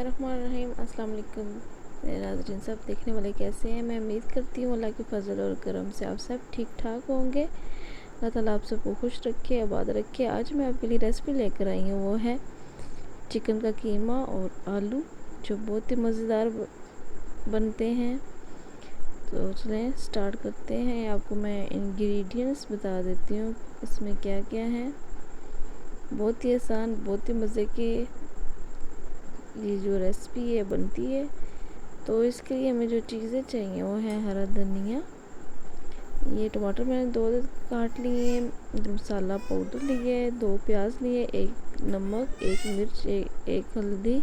बिस्मिल्लाहिर्रहमानिर्रहीम। अस्सलाम वालेकुम मेरे नाज़रीन, सब देखने वाले कैसे हैं। मैं उम्मीद करती हूँ अल्लाह के फजल और करम से आप सब ठीक ठाक होंगे। अल्लाह ताला आप सबको खुश रखे, आबाद रखे। आज मैं आपके लिए रेसिपी लेकर आई हूँ, वो है चिकन का कीमा और आलू, जो बहुत ही मज़ेदार बनते हैं। तो चलें स्टार्ट करते हैं। आपको मैं इंग्रेडिएंट्स बता देती हूँ इसमें क्या क्या है। बहुत ही आसान, बहुत ही मज़े की ये जो रेसिपी है बनती है। तो इसके लिए हमें जो चीज़ें चाहिए वो है हरा धनिया, ये टमाटर मैंने 2 काट लिए, मसाला पाउडर लिए, 2 प्याज लिए, 1 नमक, 1 मिर्च, 1 हल्दी,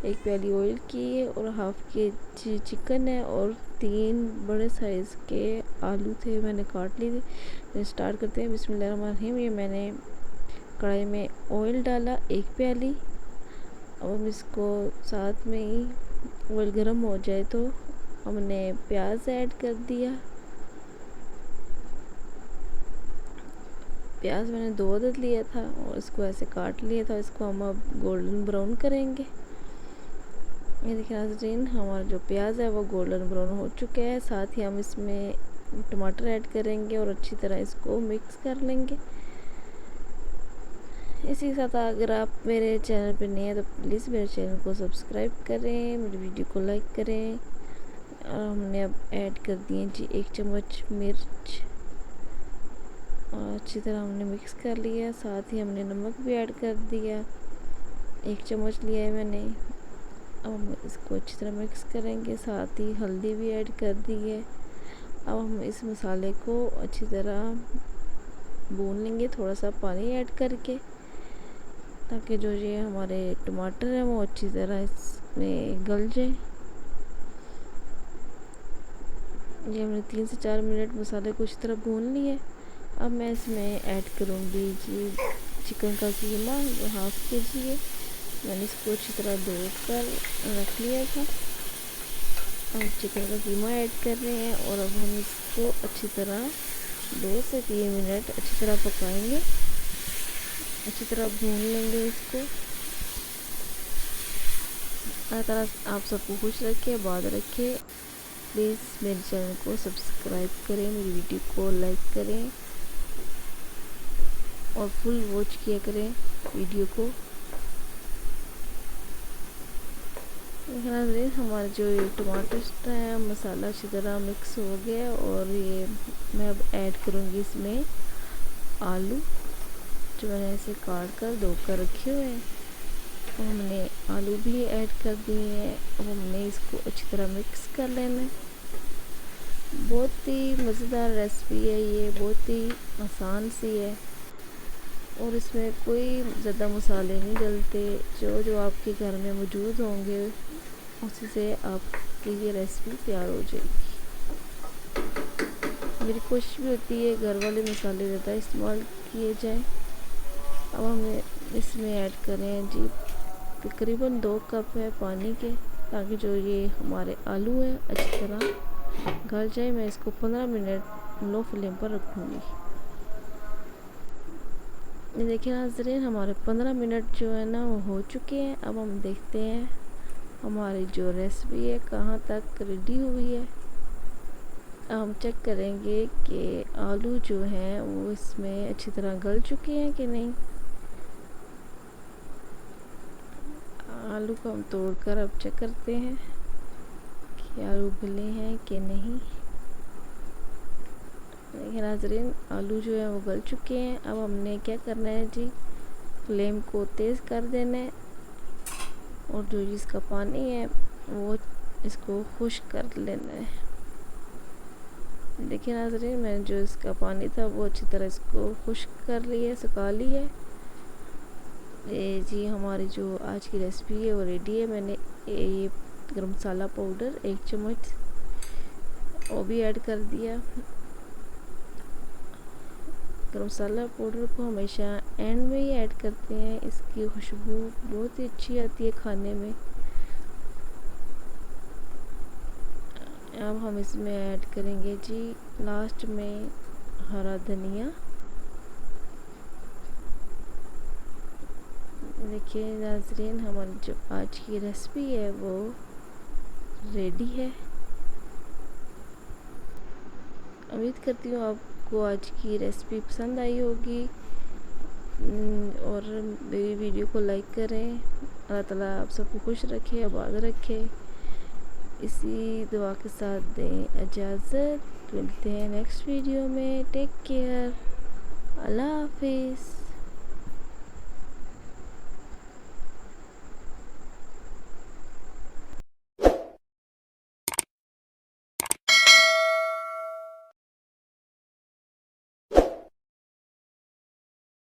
1 प्याली ऑयल की है और हाफ के जी चिकन है और 3 बड़े साइज़ के आलू थे, मैंने काट लिए थे। स्टार्ट करते हैं। बिस्मिल्लाहिर्रहमानिर्रहीम। ये मैंने कढ़ाई में ऑयल डाला 1 प्याली। अब हम इसको साथ में ही ऑयल गर्म हो जाए तो हमने प्याज ऐड कर दिया। प्याज मैंने 2 अदद लिया था और इसको ऐसे काट लिया था। इसको हम अब गोल्डन ब्राउन करेंगे। ये देखिए नाज़रीन, हमारा जो प्याज है वो गोल्डन ब्राउन हो चुका है। साथ ही हम इसमें टमाटर ऐड करेंगे और अच्छी तरह इसको मिक्स कर लेंगे। इसी के साथ अगर आप मेरे चैनल पर नए हैं तो प्लीज़ मेरे चैनल को सब्सक्राइब करें, मेरी वीडियो को लाइक करें। और हमने अब ऐड कर दिए जी 1 चम्मच मिर्च और अच्छी तरह हमने मिक्स कर लिया। साथ ही हमने नमक भी ऐड कर दिया, 1 चम्मच लिया है मैंने। अब हम इसको अच्छी तरह मिक्स करेंगे। साथ ही हल्दी भी ऐड कर दी है। अब हम इस मसाले को अच्छी तरह भून लेंगे, थोड़ा सा पानी ऐड करके, ताकि जो ये हमारे टमाटर हैं वो अच्छी तरह इसमें गल जाए। ये हमने 3 से 4 मिनट मसाले को अच्छी तरह भून लिए। अब मैं इसमें ऐड करूँगी जी चिकन का कीमा, जो हाफ के जी है। मैंने इसको अच्छी तरह धो कर रख लिया था। अब चिकन का कीमा ऐड कर रहे हैं और अब हम इसको अच्छी तरह 2 से 3 मिनट अच्छी तरह पकाएंगे, अच्छी तरह भून लेंगे इसको। अल्लाह ताला आप सबको खुश रखे, आबाद रखे। प्लीज़ मेरे चैनल को सब्सक्राइब करें, मेरी वीडियो को लाइक करें और फुल वॉच किया करें वीडियो को। नाज़रीन, हमारा जो ये टमाटर है मसाला अच्छी तरह मिक्स हो गया और ये मैं अब ऐड करूँगी इसमें आलू, जो मैंने ऐसे काट कर धो कर रखे हुए हैं। और हमने आलू भी ऐड कर दिए हैं। अब हमने इसको अच्छी तरह मिक्स कर लेना है। बहुत ही मज़ेदार रेसिपी है ये, बहुत ही आसान सी है और इसमें कोई ज़्यादा मसाले नहीं डलते। जो आपके घर में मौजूद होंगे उसी से आपकी ये रेसिपी तैयार हो जाएगी। मेरी कोशिश भी होती है घर वाले मसाले ज़्यादा इस्तेमाल किए जाएं। अब हमें इसमें ऐड करें जी तकरीबन 2 कप है पानी के, ताकि जो ये हमारे आलू है अच्छी तरह गल जाए। मैं इसको 15 मिनट लो फ्लेम पर रखूँगी। ये देखिए नाज़रीन, हमारे 15 मिनट जो है ना वो हो चुके हैं। अब हम देखते हैं हमारी जो रेसिपी है कहाँ तक रेडी हुई है। अब हम चेक करेंगे कि आलू जो हैं वो इसमें अच्छी तरह गल चुके हैं कि नहीं। आलू को हम तोड़कर अब चेक करते हैं कि आलू गले हैं कि नहीं। देखिए नाज़रीन, आलू जो है वो गल चुके हैं। अब हमने क्या करना है जी, फ्लेम को तेज़ कर देना है और जो इसका पानी है वो इसको खुश्क कर लेना है। देखिए नाज़रीन, मैंने जो इसका पानी था वो अच्छी तरह इसको खुश्क कर लिया, सुखा लिया है। ये जी हमारी जो आज की रेसिपी है वो रेडी है। मैंने ये गरम मसाला पाउडर 1 चम्मच वो भी ऐड कर दिया। गरम मसाला पाउडर को हमेशा एंड में ही ऐड करते हैं, इसकी खुशबू बहुत ही अच्छी आती है खाने में। अब हम इसमें ऐड करेंगे जी लास्ट में हरा धनिया। देखिए नाज़रीन, हमारी जो आज की रेसिपी है वो रेडी है। उम्मीद करती हूँ आपको आज की रेसिपी पसंद आई होगी और मेरी वीडियो को लाइक करें। अल्लाह ताला आप सबको खुश रखे, आबाद रखे। इसी दुआ के साथ दें इजाज़त। मिलते हैं नेक्स्ट वीडियो में। Take care. अल्लाह हाफिज़।